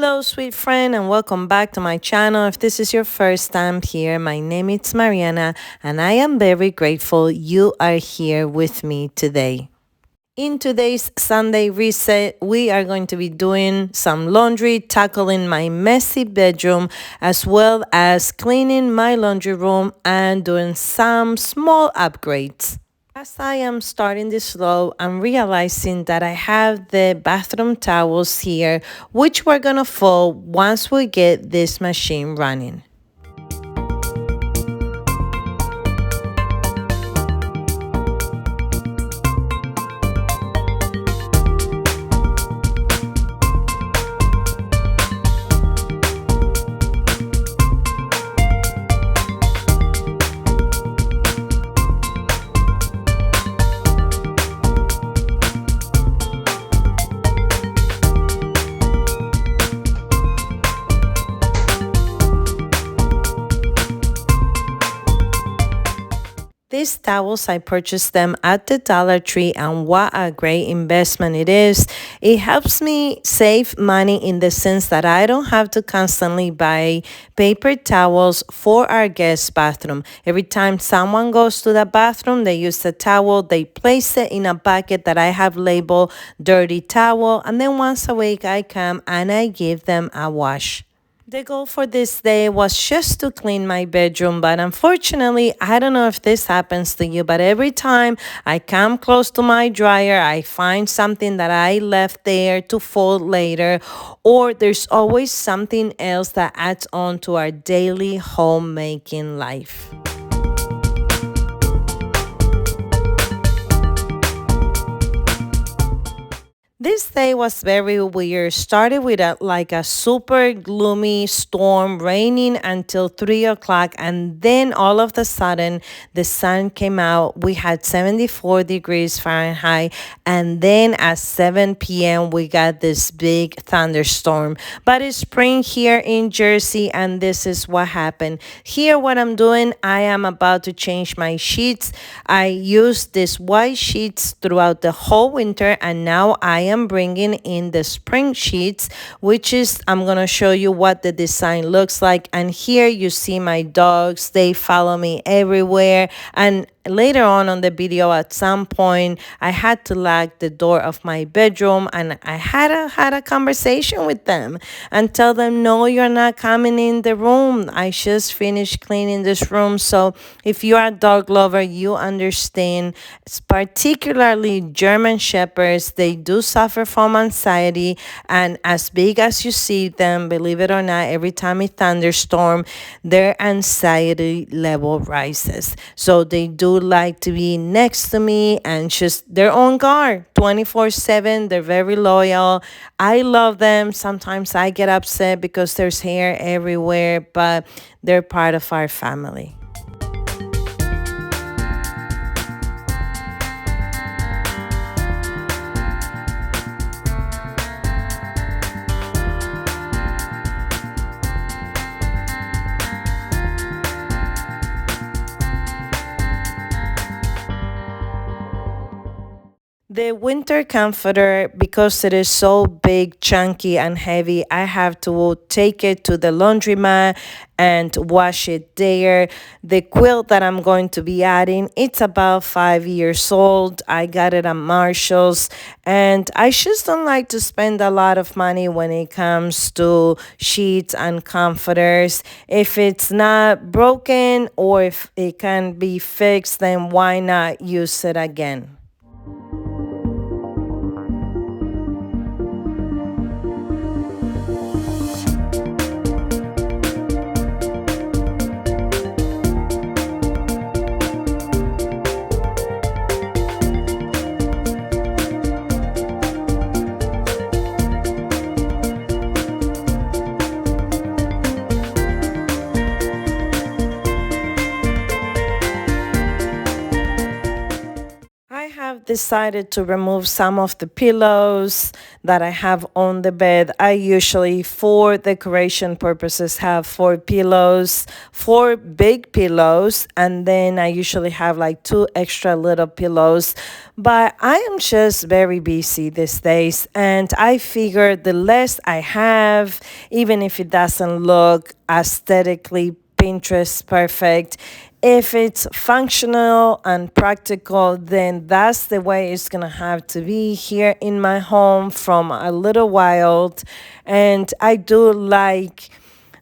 Hello, sweet friend, and welcome back to my channel. If this is your first time here, my name is Mariana, and I am very grateful you are here with me today. In today's Sunday reset, we are going to be doing some laundry, tackling my messy bedroom, as well as cleaning my laundry room and doing some small upgrades. As I am starting this flow, I'm realizing that I have the bathroom towels here, which we're gonna fold once we get this machine running. These towels, I purchased them at the Dollar Tree, and what a great investment it is. It helps me save money in the sense that I don't have to constantly buy paper towels for our guest bathroom. Every time someone goes to the bathroom, they use the towel, they place it in a bucket that I have labeled dirty towel, and then once a week I come and I give them a wash. The goal for this day was just to clean my bedroom, but unfortunately, I don't know if this happens to you, but every time I come close to my dryer, I find something that I left there to fold later, or there's always something else that adds on to our daily homemaking life. This day was very weird. Started with a super gloomy storm, raining until 3 o'clock, and then all of a sudden the sun came out. We had 74 degrees Fahrenheit, and then at 7 p.m. we got this big thunderstorm. But it's spring here in Jersey, and this is what happened. Here, what I'm doing, I am about to change my sheets. I used these white sheets throughout the whole winter, and now I am bringing in the spring sheets, which is, I'm going to show you what the design looks like. And here you see my dogs. They follow me everywhere. And later on the video, at some point, I had to lock the door of my bedroom, and I had a conversation with them and tell them, no, you're not coming in the room. I just finished cleaning this room. So if you are a dog lover, you understand. It's particularly German Shepherds, they do suffer from anxiety, and as big as you see them, believe it or not, every time it thunderstorm, their anxiety level rises. So they do like to be next to me and just their own guard 24/7. They're very loyal. I love them. Sometimes I get upset because there's hair everywhere, but they're part of our family. The winter comforter, because it is so big, chunky, and heavy, I have to take it to the laundromat and wash it there. The quilt that I'm going to be adding, it's about 5 years old. I got it at Marshall's, and I just don't like to spend a lot of money when it comes to sheets and comforters. If it's not broken or if it can be fixed, then why not use it again? decided to remove some of the pillows that I have on the bed. I usually, for decoration purposes, have four pillows, four big pillows, and then I usually have like two extra little pillows. But I am just very busy these days, and I figure the less I have, even if it doesn't look aesthetically Pinterest perfect, if it's functional and practical, then that's the way it's gonna have to be here in my home from a little while. And I do like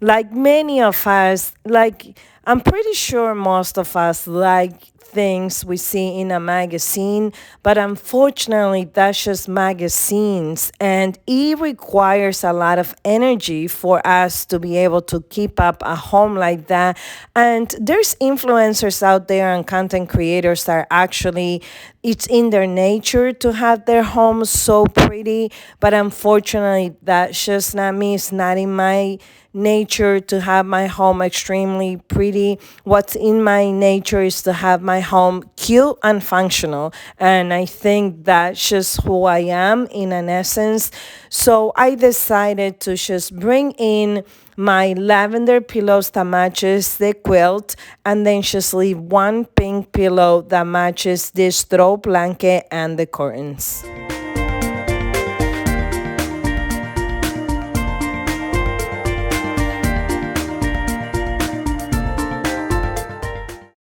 many of us, like I'm pretty sure most of us like things we see in a magazine, but unfortunately, that's just magazines, and it requires a lot of energy for us to be able to keep up a home like that. And there's influencers out there and content creators that are actually it's in their nature to have their homes so pretty, but unfortunately, that's just not me. It's not in my nature to have my home extremely pretty. What's in my nature is to have my home cute and functional. And I think that's just who I am in an essence. So I decided to just bring in my lavender pillows that matches the quilt, and then just leave one pink pillow that matches this throw blanket and the curtains.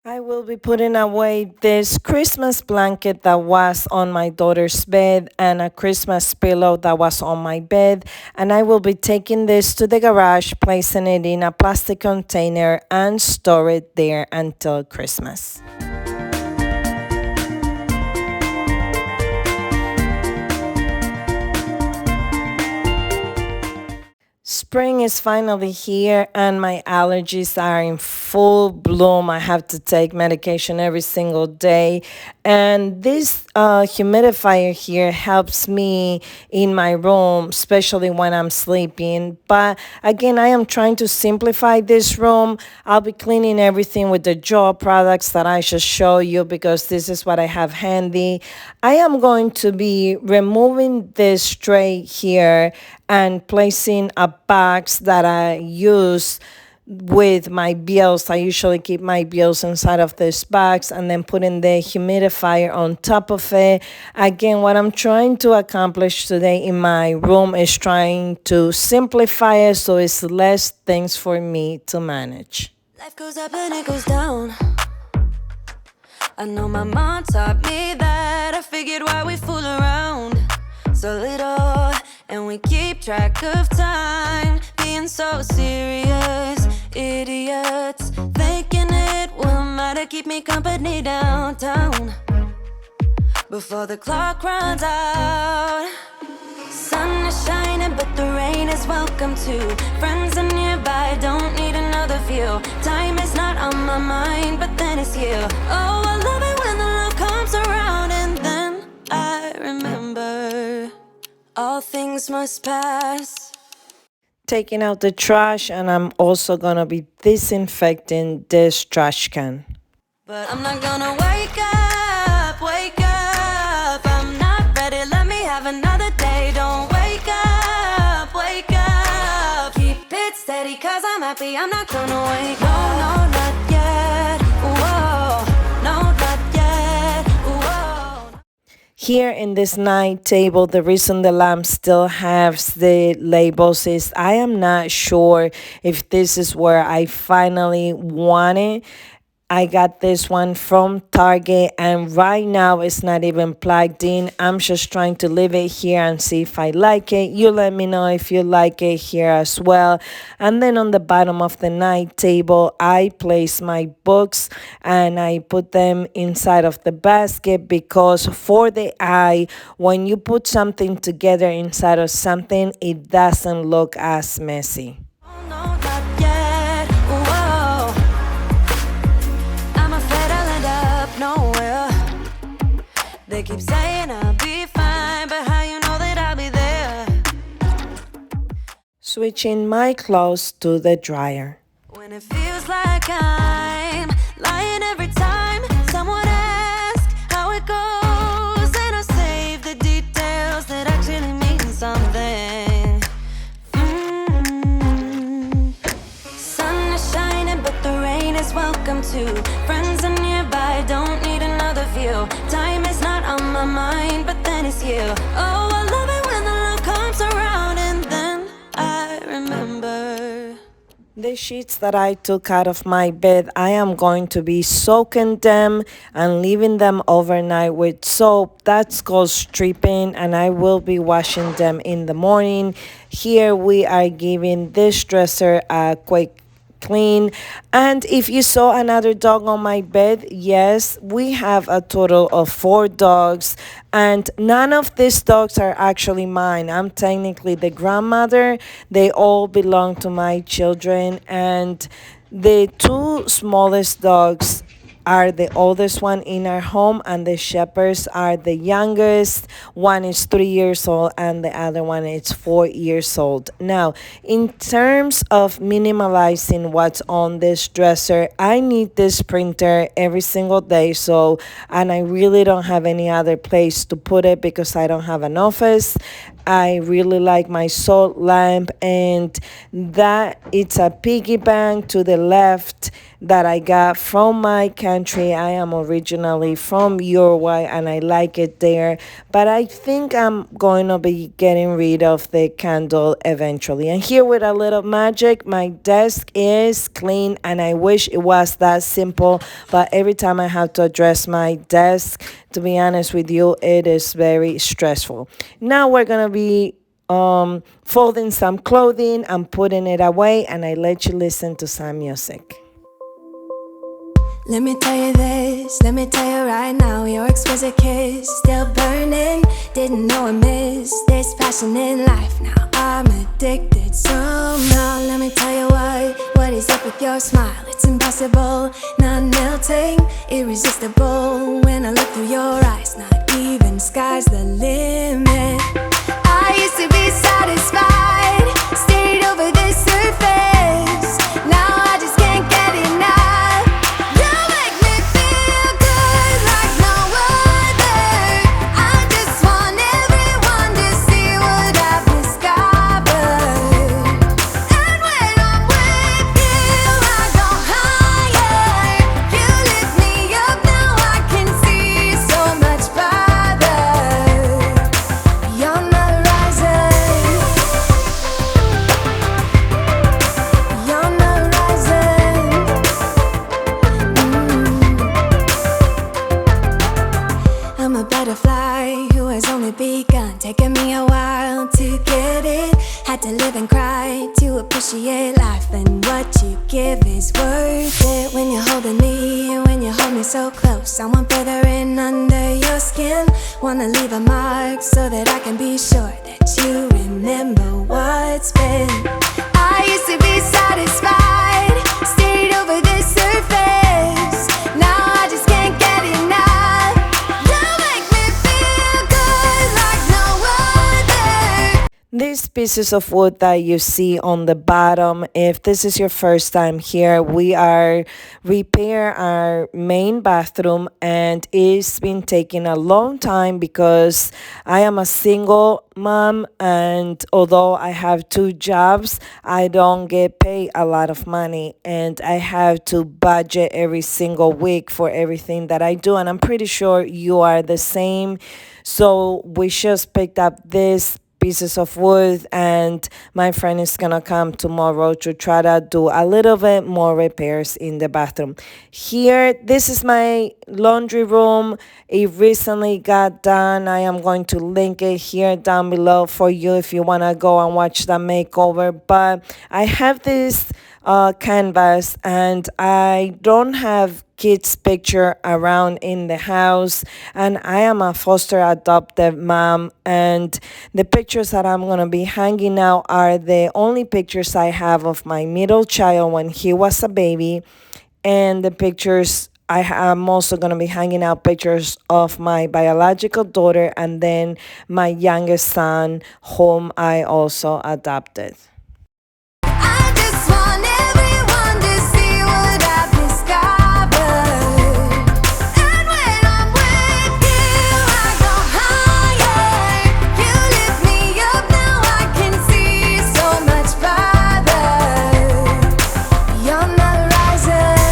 I will be putting away this Christmas blanket that was on my daughter's bed and a Christmas pillow that was on my bed. And I will be taking this to the garage, placing it in a plastic container, and store it there until Christmas. Spring is finally here, and my allergies are in full bloom. I have to take medication every single day. And this humidifier here helps me in my room, especially when I'm sleeping. But again, I am trying to simplify this room. I'll be cleaning everything with the jaw products that I just show you because this is what I have handy. I am going to be removing this tray here and placing a box that I use with my bills. I usually keep my bills inside of this box and then putting the humidifier on top of it. Again, what I'm trying to accomplish today in my room is trying to simplify it so it's less things for me to manage. Life goes up and it goes down. I know my mom taught me that. I figured why we fool around so little, and we keep track of time, being so serious, idiots, thinking it will matter, keep me company downtown, before the clock runs out. Sun is shining, but the rain is welcome too. Friends are nearby, don't need another view. Time is not on my mind, but then it's you. Oh, I love it when the love comes around, and then I remember all things must pass. Taking out the trash, and I'm also gonna be disinfecting this trash can. But I'm not gonna wake up, wake up. I'm not ready, let me have another day. Don't wake up, wake up. Keep it steady, cause I'm happy, I'm not gonna wake up. No, no, not yet, whoa. No, not yet, whoa. Here in this night table, the reason the lamp still has the labels is I am not sure if this is where I finally want it. I got this one from Target, and right now it's not even plugged in. I'm just trying to leave it here and see if I like it. You let me know if you like it here as well. And then on the bottom of the night table, I place my books and I put them inside of the basket because for the eye, when you put something together inside of something, it doesn't look as messy. Oh, no, not yet, whoa. I'm afraid I'll end up nowhere. They keep saying I'll be fine, but how you know that I'll be there? Switching my clothes to the dryer. When it feels like I'm lying every time someone asks how it goes, with you. Oh, I love it when the love comes around, and then I remember. The sheets that I took out of my bed, I am going to be soaking them and leaving them overnight with soap. That's called stripping, and I will be washing them in the morning. Here we are giving this dresser a quick clean. And if you saw another dog on my bed, yes, we have a total of 4 dogs, and none of these dogs are actually mine. I'm technically the grandmother. They all belong to my children, and the two smallest dogs are the oldest one in our home, and the shepherds are the youngest. One is 3 years old and the other one is 4 years old. Now, in terms of minimalizing what's on this dresser, I need this printer every single day, so, and I really don't have any other place to put it because I don't have an office. I really like my salt lamp, and that it's a piggy bank to the left that I got from my country. I am originally from Uruguay and I like it there, but I think I'm going to be getting rid of the candle eventually. And here with a little magic, my desk is clean, and I wish it was that simple, but every time I have to address my desk, to be honest with you, it is very stressful. Now we're going to be folding some clothing and putting it away, and I let you listen to some music. Let me tell you this, let me tell you right now, your exquisite kiss still burning. Didn't know I missed this passion in life. Now I'm addicted somehow. Let me tell you what is up with your smile? It's impossible, not melting, irresistible. When I look through your eyes, not even sky's the limit. I used to be satisfied, stayed over the surface. Now I just can't get enough. Taking me a while to get it. Had to live and cry to appreciate life, and what you give is worth it. When you're holding me, when you hold me so close, I want further in under your skin. Wanna leave a mark so that I can be sure that you remember what's been. I used to be satisfied, stayed over the surface. Now I just can't get enough. These pieces of wood that you see on the bottom, if this is your first time here, we are repair our main bathroom, and it's been taking a long time because I am a single mom, and although I have 2 jobs, I don't get paid a lot of money, and I have to budget every single week for everything that I do, and I'm pretty sure you are the same. So we just picked up this pieces of wood, and my friend is gonna come tomorrow to try to do a little bit more repairs in the bathroom. Here, this is my laundry room. It recently got done. I am going to link it here down below for you if you want to go and watch the makeover. But I have this canvas, and I don't have kids picture around in the house, and I am a foster adoptive mom, and the pictures that I'm gonna be hanging out are the only pictures I have of my middle child when he was a baby, and the pictures I'm also going to be hanging out pictures of my biological daughter and then my youngest son, whom I also adopted. I just want everyone to see what I've discovered. And when I'm with you, I go higher. You lift me up, now I can see so much farther. You're not rising.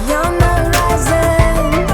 You're not rising.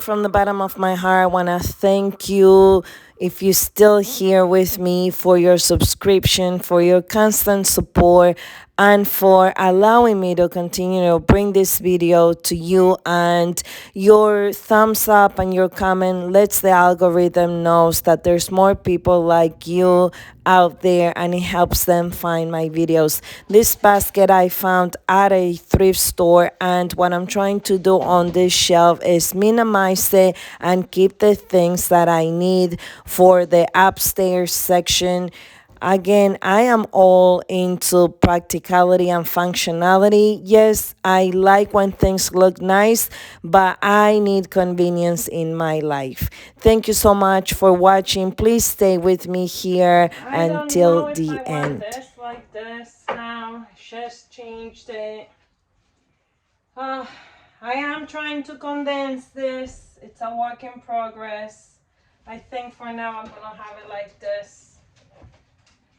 from the bottom of my heart, I want to thank you if you're still here with me for your subscription, for your constant support, and for allowing me to continue to bring this video to you. And your thumbs up and your comment lets the algorithm knows that there's more people like you out there, and it helps them find my videos. This basket I found at a thrift store, and what I'm trying to do on this shelf is minimize it and keep the things that I need for the upstairs section. Again, I am all into practicality and functionality. Yes, I like when things look nice, but I need convenience in my life. Thank you so much for watching. Please stay with me here until the end. This like this now. Just changed it. Uh, I am trying to condense this. It's a work in progress. I think for now I'm gonna have it like this,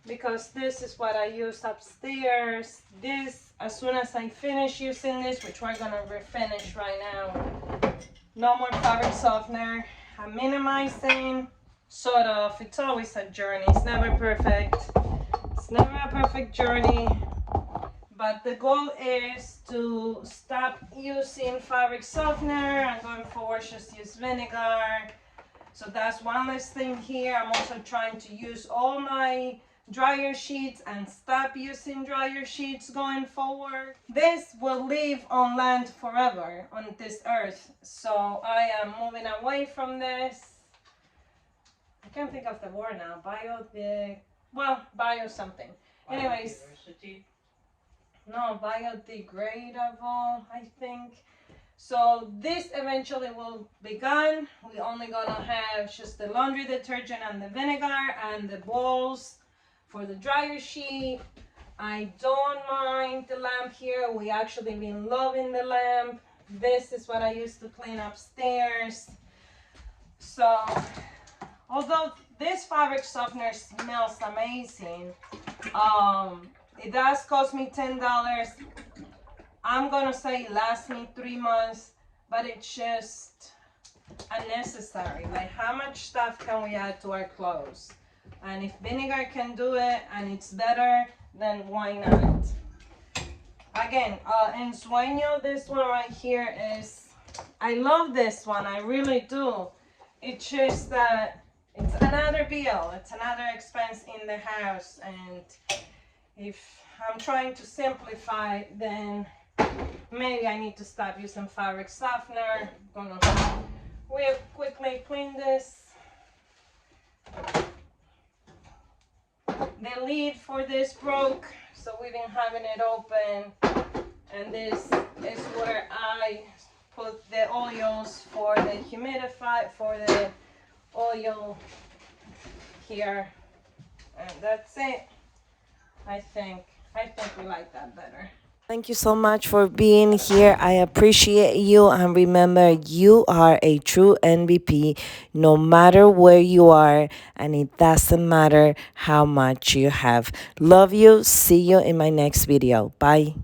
because this is what I use upstairs. This, as soon as I finish using this, which we're gonna refinish right now, no more fabric softener. I'm minimizing, sort of. It's always a journey. It's never perfect. It's never a perfect journey. But the goal is to stop using fabric softener and going forward just use vinegar. So that's one less thing here. I'm also trying to use all my dryer sheets and stop using dryer sheets going forward. This will live on land forever on this earth. So I am moving away from this. I can't think of the word now. Bio something. Anyways. No, biodegradable, I think. So this eventually will be gone. We're only gonna have just the laundry detergent and the vinegar and the bowls for the dryer sheet. I don't mind the lamp here. We actually been loving the lamp. This is what I used to clean upstairs. So although this fabric softener smells amazing, it does cost me $10. I'm gonna say it lasts me 3 months, but it's just unnecessary. Like, how much stuff can we add to our clothes? And if vinegar can do it and it's better, then why not? Again, en sueño, this one right here is, I love this one, I really do. It's just that it's another bill, it's another expense in the house, and if I'm trying to simplify, then maybe I need to stop using fabric softener. We'll quickly clean this. The lid for this broke, so we've been having it open. And this is where I put the oils for the humidifier, for the oil here. And that's it. I think we like that better. Thank you so much for being here. I appreciate you. And remember, you are a true MVP no matter where you are. And it doesn't matter how much you have. Love you. See you in my next video. Bye.